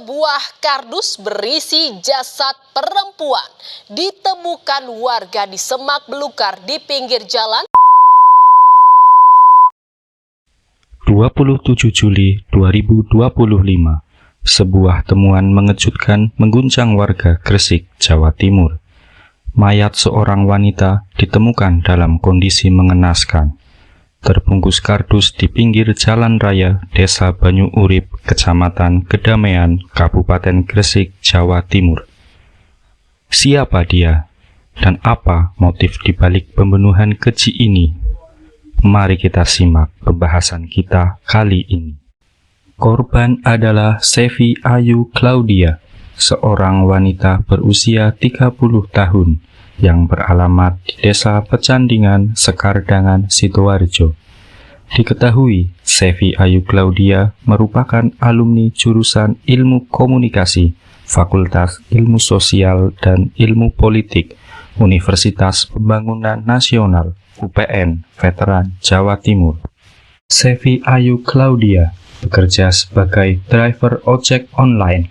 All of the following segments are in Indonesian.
Buah kardus berisi jasad perempuan ditemukan warga di semak belukar di pinggir jalan. 27 Juli 2025, sebuah temuan mengejutkan mengguncang warga Gresik, Jawa Timur. Mayat seorang wanita ditemukan dalam kondisi mengenaskan, terbungkus kardus di pinggir jalan raya Desa Banyu Urip, Kecamatan Kedamaian, Kabupaten Gresik, Jawa Timur. Siapa dia dan apa motif dibalik pembunuhan keji ini? Mari kita simak pembahasan kita kali ini. Korban adalah Sevi Ayu Claudia, seorang wanita berusia 30 tahun yang beralamat di Desa Pecandingan, Sekardangan, Sidoarjo. Diketahui, Sevi Ayu Claudia merupakan alumni jurusan Ilmu Komunikasi, Fakultas Ilmu Sosial dan Ilmu Politik, Universitas Pembangunan Nasional, UPN, Veteran, Jawa Timur. Sevi Ayu Claudia bekerja sebagai driver ojek online.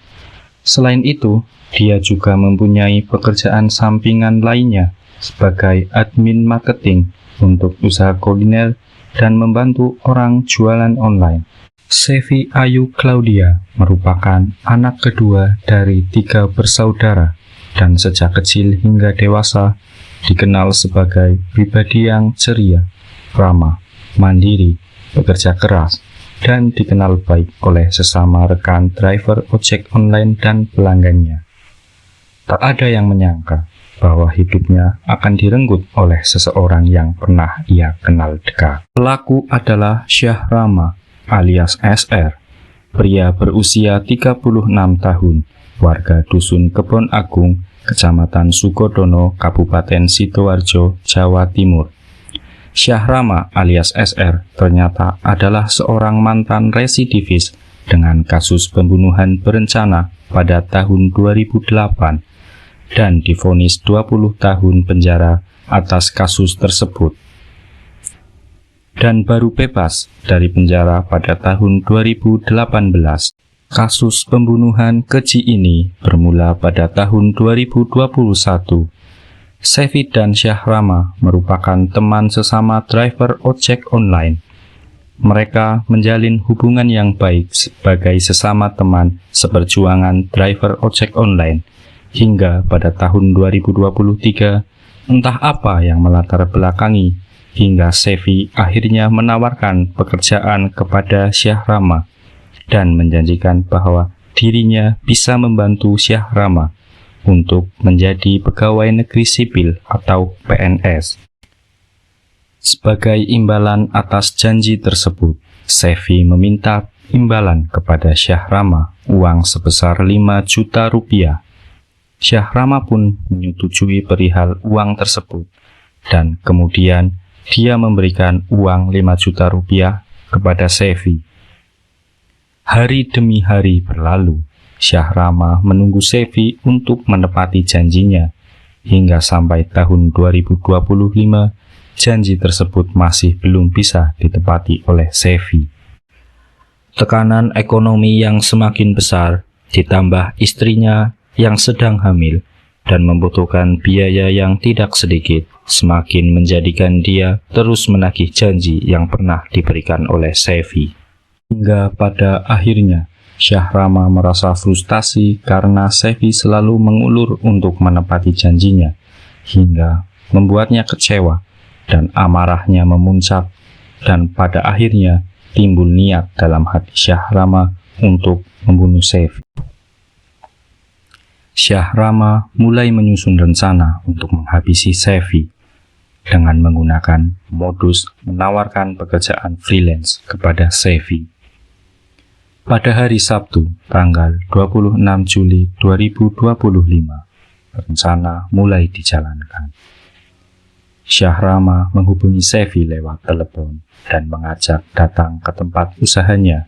Selain itu, dia juga mempunyai pekerjaan sampingan lainnya sebagai admin marketing untuk usaha kuliner dan membantu orang jualan online. Sevi Ayu Claudia merupakan anak kedua dari 3 bersaudara dan sejak kecil hingga dewasa dikenal sebagai pribadi yang ceria, ramah, mandiri, bekerja keras, dan dikenal baik oleh sesama rekan driver ojek online dan pelanggannya. Tak ada yang menyangka bahwa hidupnya akan direnggut oleh seseorang yang pernah ia kenal dekat. Pelaku adalah Syahrama alias SR, pria berusia 36 tahun, warga Dusun Kebon Agung, Kecamatan Sukodono, Kabupaten Sidoarjo, Jawa Timur. Syahrama alias SR ternyata adalah seorang mantan residivis dengan kasus pembunuhan berencana pada tahun 2008 dan divonis 20 tahun penjara atas kasus tersebut. Dan baru bebas dari penjara pada tahun 2018. Kasus pembunuhan keji ini bermula pada tahun 2021. Sevi dan Syahrama merupakan teman sesama driver ojek online. Mereka menjalin hubungan yang baik sebagai sesama teman seperjuangan driver ojek online. Hingga pada tahun 2023, entah apa yang melatar belakangi, hingga Sevi akhirnya menawarkan pekerjaan kepada Syahrama dan menjanjikan bahwa dirinya bisa membantu Syahrama untuk menjadi pegawai negeri sipil atau PNS. Sebagai imbalan atas janji tersebut, Sevi meminta imbalan kepada Syahrama uang sebesar 5 juta rupiah. Syahrama pun menyetujui perihal uang tersebut dan kemudian dia memberikan uang 5 juta rupiah kepada Sevi. Hari demi hari berlalu, Syahrama menunggu Sevi untuk menepati janjinya. Hingga sampai tahun 2025, janji tersebut masih belum bisa ditepati oleh Sevi. Tekanan ekonomi yang semakin besar, ditambah istrinya yang sedang hamil dan membutuhkan biaya yang tidak sedikit, semakin menjadikan dia terus menagih janji yang pernah diberikan oleh Sevi. Hingga pada akhirnya, Syahrama merasa frustasi karena Sevi selalu mengulur untuk menepati janjinya, hingga membuatnya kecewa dan amarahnya memuncak, dan pada akhirnya timbul niat dalam hati Syahrama untuk membunuh Sevi. Syahrama mulai menyusun rencana untuk menghabisi Sevi dengan menggunakan modus menawarkan pekerjaan freelance kepada Sevi. Pada hari Sabtu, tanggal 26 Juli 2025, rencana mulai dijalankan. Syahrama menghubungi Sevi lewat telepon dan mengajak datang ke tempat usahanya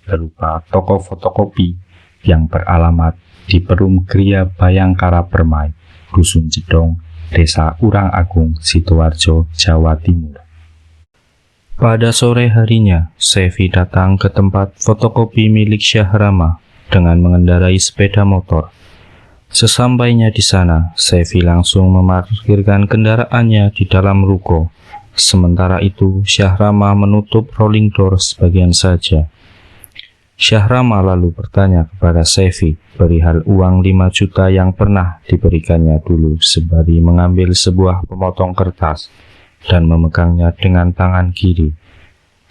berupa toko fotokopi yang beralamat di Perum Gria Bayangkara Permai, Dusun Jedong, Desa Urang Agung, Sidoarjo, Jawa Timur. Pada sore harinya, Sevi datang ke tempat fotokopi milik Syahrama dengan mengendarai sepeda motor. Sesampainya di sana, Sevi langsung memarkirkan kendaraannya di dalam ruko. Sementara itu, Syahrama menutup rolling door sebagian saja. Syahrama lalu bertanya kepada Sevi perihal uang 5 juta yang pernah diberikannya dulu sembari mengambil sebuah pemotong kertas dan memegangnya dengan tangan kiri.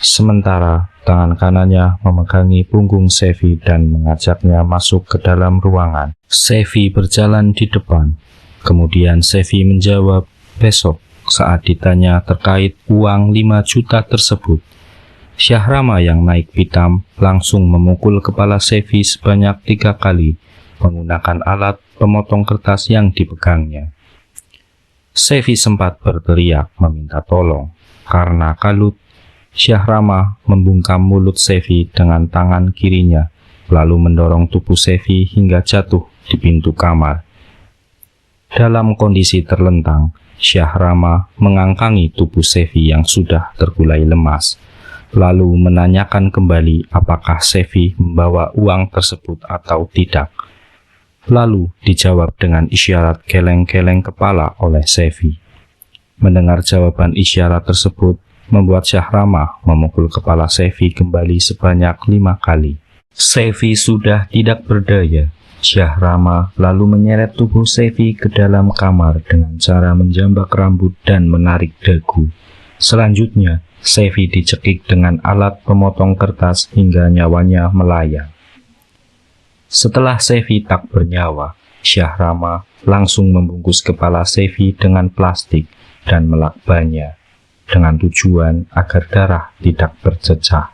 Sementara tangan kanannya memegangi punggung Sevi dan mengajaknya masuk ke dalam ruangan. Sevi berjalan di depan. Kemudian Sevi menjawab besok saat ditanya terkait uang 5 juta tersebut. Syahrama yang naik pitam langsung memukul kepala Sevi sebanyak 3 kali menggunakan alat pemotong kertas yang dipegangnya. Sevi sempat berteriak meminta tolong. Karena kalut, Syahrama membungkam mulut Sevi dengan tangan kirinya, lalu mendorong tubuh Sevi hingga jatuh di pintu kamar. Dalam kondisi terlentang, Syahrama mengangkangi tubuh Sevi yang sudah tergulai lemas, lalu menanyakan kembali apakah Sevi membawa uang tersebut atau tidak. Lalu dijawab dengan isyarat geleng-geleng kepala oleh Sevi. Mendengar jawaban isyarat tersebut, membuat Syahrama memukul kepala Sevi kembali sebanyak 5 kali. Sevi sudah tidak berdaya. Syahrama lalu menyeret tubuh Sevi ke dalam kamar dengan cara menjambak rambut dan menarik dagu. Selanjutnya, Sevi dicekik dengan alat pemotong kertas hingga nyawanya melayang. Setelah Sevi tak bernyawa, Syahrama langsung membungkus kepala Sevi dengan plastik dan melakbannya, dengan tujuan agar darah tidak bercecah.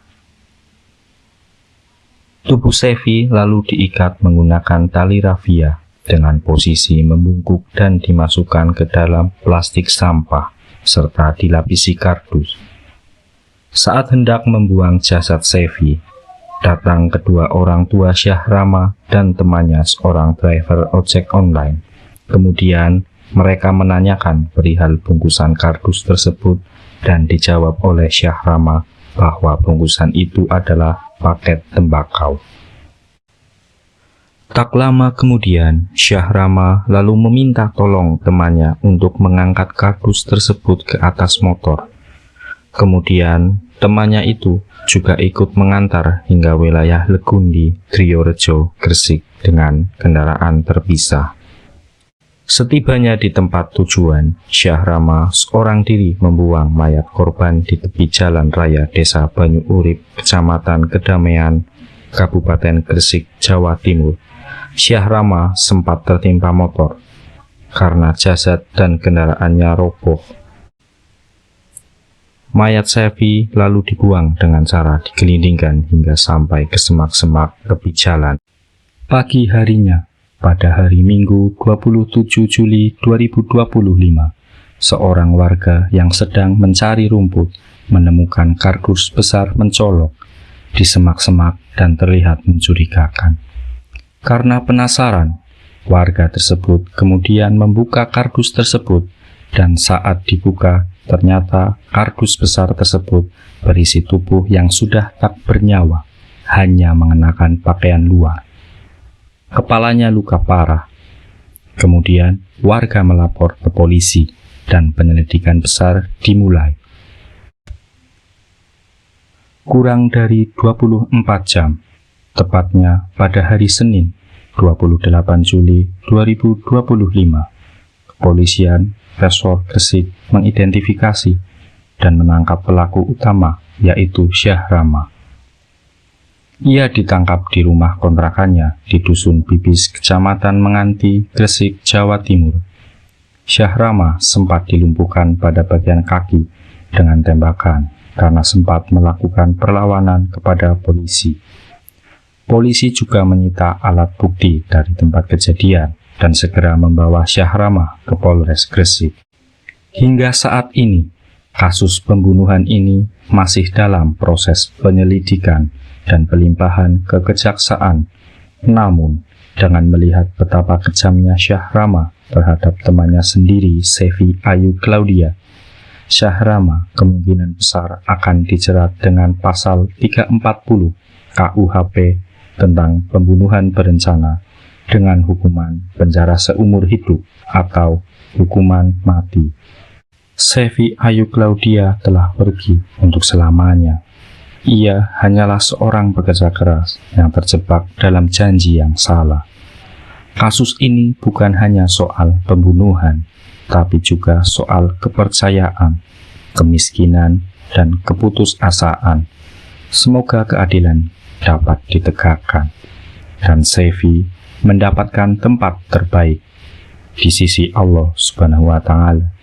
Tubuh Sevi lalu diikat menggunakan tali rafia dengan posisi membungkuk dan dimasukkan ke dalam plastik sampah serta dilapisi kardus. Saat hendak membuang jasad Sevi, datang kedua orang tua Syahrama dan temannya seorang driver ojek online. Kemudian mereka menanyakan perihal bungkusan kardus tersebut dan dijawab oleh Syahrama bahwa bungkusan itu adalah paket tembakau. Tak lama kemudian, Syahrama lalu meminta tolong temannya untuk mengangkat kardus tersebut ke atas motor. Kemudian, temannya itu juga ikut mengantar hingga wilayah Legundi, Triorejo, Gresik dengan kendaraan terpisah. Setibanya di tempat tujuan, Syahrama seorang diri membuang mayat korban di tepi jalan raya Desa Banyu Urip, Kecamatan Kedamaian, Kabupaten Gresik, Jawa Timur. Syahrama sempat tertimpa motor karena jasad dan kendaraannya roboh. Mayat Sevi lalu dibuang dengan cara digelindingkan hingga sampai ke semak-semak tepi jalan. Pagi harinya, pada hari Minggu 27 Juli 2025, seorang warga yang sedang mencari rumput menemukan kardus besar mencolok di semak-semak dan terlihat mencurigakan. Karena penasaran, warga tersebut kemudian membuka kardus tersebut dan saat dibuka, ternyata kardus besar tersebut berisi tubuh yang sudah tak bernyawa, hanya mengenakan pakaian luar. Kepalanya luka parah. Kemudian warga melapor ke polisi dan penyelidikan besar dimulai. Kurang dari 24 jam, tepatnya pada hari Senin 28 Juli 2025, kepolisian Resort Gresik mengidentifikasi dan menangkap pelaku utama, yaitu Syahrama. Ia ditangkap di rumah kontrakannya di Dusun Bibis, Kecamatan Menganti, Gresik, Jawa Timur. Syahrama sempat dilumpuhkan pada bagian kaki dengan tembakan karena sempat melakukan perlawanan kepada polisi. Polisi juga menyita alat bukti dari tempat kejadian dan segera membawa Syahrama ke Polres Gresik. Hingga saat ini, kasus pembunuhan ini masih dalam proses penyelidikan dan pelimpahan ke kejaksaan. Namun, dengan melihat betapa kejamnya Syahrama terhadap temannya sendiri, Sevi Ayu Claudia, Syahrama kemungkinan besar akan dijerat dengan pasal 340 KUHP tentang pembunuhan berencana dengan hukuman penjara seumur hidup atau hukuman mati. Sevi Ayu Claudia telah pergi untuk selamanya. Ia hanyalah seorang pekerja keras yang terjebak dalam janji yang salah. Kasus ini bukan hanya soal pembunuhan, tapi juga soal kepercayaan, kemiskinan, dan keputusasaan. Semoga keadilan dapat ditegakkan, dan Sevi mendapatkan tempat terbaik di sisi Allah Subhanahu wa Ta'ala.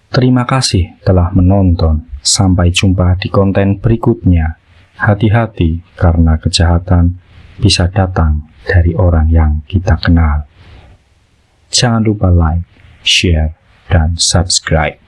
Terima kasih telah menonton. Sampai jumpa di konten berikutnya. Hati-hati karena kejahatan bisa datang dari orang yang kita kenal. Jangan lupa like, share, dan subscribe.